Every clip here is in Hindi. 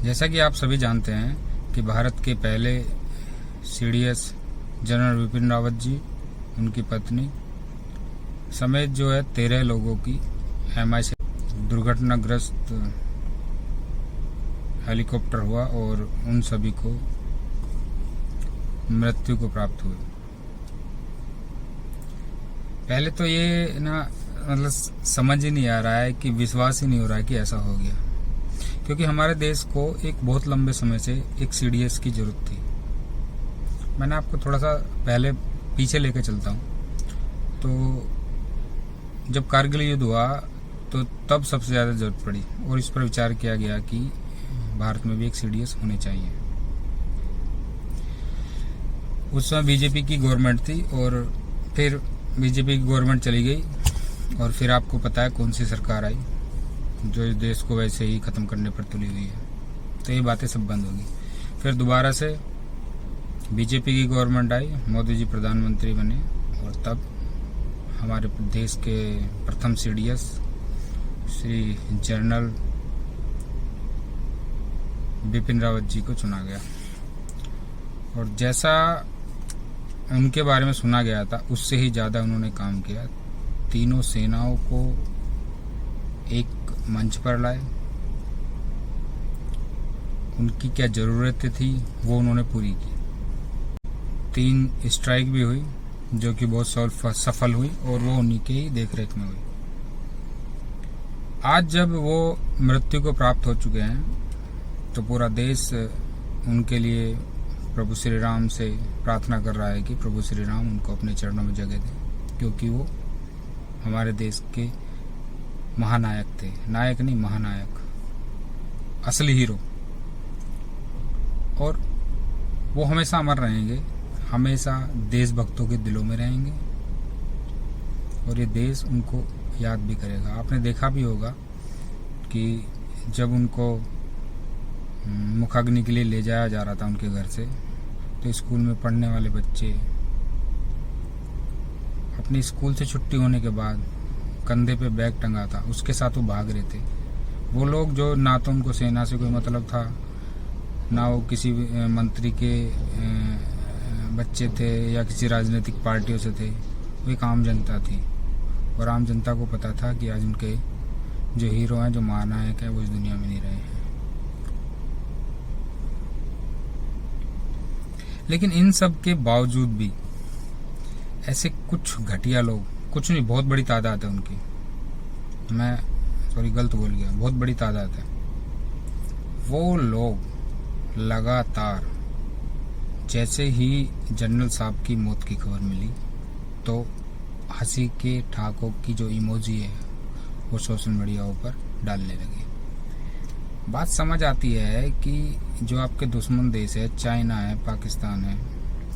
जैसा कि आप सभी जानते हैं कि भारत के पहले सीडीएस जनरल विपिन रावत जी, उनकी पत्नी समेत जो है 13 लोगों की MI से दुर्घटनाग्रस्त हेलीकॉप्टर हुआ और उन सभी को मृत्यु को प्राप्त हुई। पहले तो ये मतलब समझ ही नहीं आ रहा है कि विश्वास ही नहीं हो रहा है कि ऐसा हो गया, क्योंकि हमारे देश को एक बहुत लंबे समय से एक सीडीएस की जरूरत थी। मैंने आपको थोड़ा सा पहले पीछे लेकर चलता हूँ। तो जब कारगिल युद्ध हुआ तो तब सबसे ज़्यादा जरूरत पड़ी और इस पर विचार किया गया कि भारत में भी एक सीडीएस होनी चाहिए। उस समय बीजेपी की गवर्नमेंट थी और फिर बीजेपी की गवर्नमेंट चली गई और फिर आपको पता है कौन सी सरकार आई जो इस देश को वैसे ही ख़त्म करने पर तुली हुई है। तो ये बातें सब बंद होगी। फिर दोबारा से बीजेपी की गवर्नमेंट आई, मोदी जी प्रधानमंत्री बने और तब हमारे देश के प्रथम सीडीएस श्री जनरल बिपिन रावत जी को चुना गया। और जैसा उनके बारे में सुना गया था उससे ही ज़्यादा उन्होंने काम किया। तीनों सेनाओं को एक मंच पर लाए, उनकी क्या ज़रूरतें थी वो उन्होंने पूरी की। 3 स्ट्राइक भी हुई जो कि बहुत सफल हुई और वो उन्हीं के ही देखरेख में हुई। आज जब वो मृत्यु को प्राप्त हो चुके हैं तो पूरा देश उनके लिए प्रभु श्री राम से प्रार्थना कर रहा है कि प्रभु श्री राम उनको अपने चरणों में जगह दें, क्योंकि वो हमारे देश के महानायक थे। नायक नहीं, महानायक, असली हीरो। और वो हमेशा अमर रहेंगे, हमेशा देशभक्तों के दिलों में रहेंगे और ये देश उनको याद भी करेगा। आपने देखा भी होगा कि जब उनको मुखाग्नि के लिए ले जाया जा रहा था उनके घर से, तो स्कूल में पढ़ने वाले बच्चे अपनी स्कूल से छुट्टी होने के बाद कंधे पे बैग टंगा था, उसके साथ वो भाग रहे थे। वो लोग जो ना तो उनको सेना से कोई मतलब था, ना वो किसी मंत्री के बच्चे थे या किसी राजनीतिक पार्टियों से थे, वो एक आम जनता थी। और आम जनता को पता था कि आज उनके जो हीरो हैं, जो महानायक हैं, वो इस दुनिया में नहीं रहे हैं। लेकिन इन सब के बावजूद भी ऐसे कुछ घटिया लोग, कुछ नहीं, बहुत बड़ी तादाद है उनकी, मैं गलत बोल गया, बहुत बड़ी तादाद है, वो लोग लगातार जैसे ही जनरल साहब की मौत की खबर मिली तो हंसी के ठाकों की जो इमोजी है वो सोशल मीडिया पर डालने लगे। बात समझ आती है कि जो आपके दुश्मन देश है, चाइना है, पाकिस्तान है,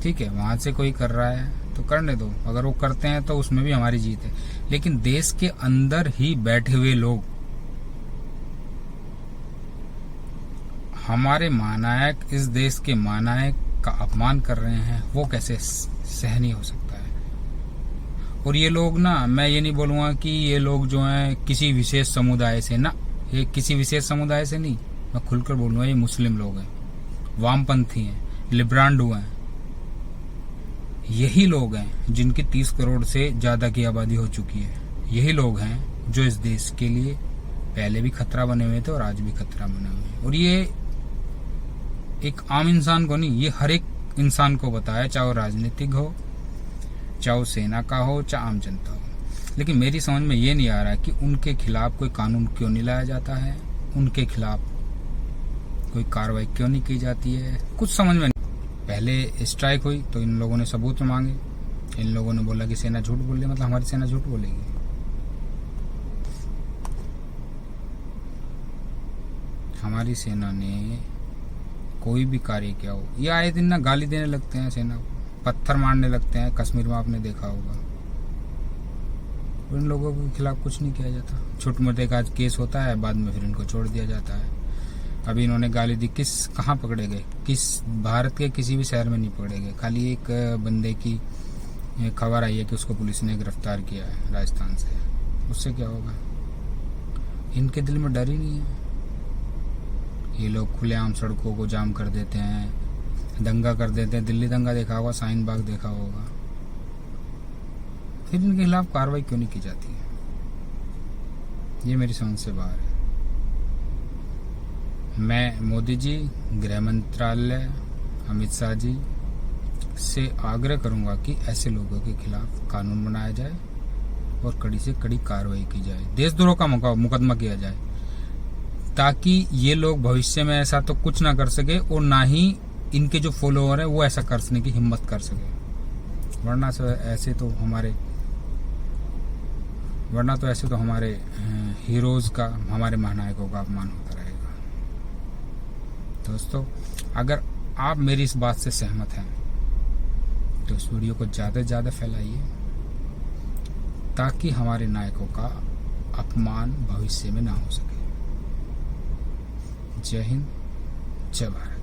ठीक है, वहाँ से कोई कर रहा है तो करने दो, अगर वो करते हैं तो उसमें भी हमारी जीत है। लेकिन देश के अंदर ही बैठे हुए लोग हमारे महानायक, इस देश के महानायक का अपमान कर रहे हैं, वो कैसे सहनीय हो सकता है। और ये लोग ना, मैं ये नहीं बोलूँगा कि ये लोग जो हैं किसी विशेष समुदाय से, ना, ये किसी विशेष समुदाय से नहीं, मैं खुलकर बोलूँगा ये मुस्लिम लोग हैं, वामपंथी हैं, लिब्रांडो हैं। यही लोग हैं जिनकी 30 करोड़ से ज़्यादा की आबादी हो चुकी है। यही लोग हैं जो इस देश के लिए पहले भी खतरा बने हुए थे और आज भी खतरा बने हुए हैं। और ये एक आम इंसान को नहीं, ये हर एक इंसान को बताया, चाहे वो राजनीतिक हो, चाहे वो सेना का हो, चाहे आम जनता हो। लेकिन मेरी समझ में ये नहीं आ रहा है कि उनके खिलाफ कोई कानून क्यों नहीं लाया जाता है, उनके खिलाफ कोई कार्रवाई क्यों नहीं की जाती है, कुछ समझ में नहीं। पहले स्ट्राइक हुई तो इन लोगों ने सबूत मांगे, इन लोगों ने बोला कि सेना झूठ बोल रही है, मतलब हमारी सेना झूठ बोलेगी। हमारी सेना ने कोई भी कार्य किया हो, ये आए दिन ना गाली देने लगते हैं सेना को, पत्थर मारने लगते हैं। कश्मीर में आपने देखा होगा, इन लोगों के खिलाफ कुछ नहीं किया जाता। छोटे मोटे का केस होता है, बाद में फिर इनको छोड़ दिया जाता है। अभी इन्होंने गाली दी, कहाँ पकड़े गए, किस भारत के किसी भी शहर में नहीं पकड़े गए। खाली एक बंदे की खबर आई है कि उसको पुलिस ने गिरफ्तार किया है राजस्थान से, उससे क्या होगा। इनके दिल में डर ही नहीं है, ये लोग खुलेआम सड़कों को जाम कर देते हैं, दंगा कर देते हैं। दिल्ली दंगा देखा होगा, शाहीन बाग देखा होगा। फिर इनके खिलाफ कार्रवाई क्यों नहीं की जाती है? ये मेरी समझ से बाहर है। मैं मोदी जी, गृह मंत्रालय, अमित शाह जी से आग्रह करूंगा कि ऐसे लोगों के खिलाफ कानून बनाया जाए और कड़ी से कड़ी कार्रवाई की जाए, देशद्रोह का मुकदमा किया जाए, ताकि ये लोग भविष्य में ऐसा तो कुछ ना कर सके और ना ही इनके जो फॉलोअर है वो ऐसा करने की हिम्मत कर सके। वरना तो ऐसे तो हमारे हीरोज का, हमारे महानायकों का अपमान होता रहेगा। दोस्तों, अगर आप मेरी इस बात से सहमत हैं तो इस वीडियो को ज़्यादा से ज़्यादा फैलाइए, ताकि हमारे नायकों का अपमान भविष्य में ना हो सके। जय हिंद, जय भारत।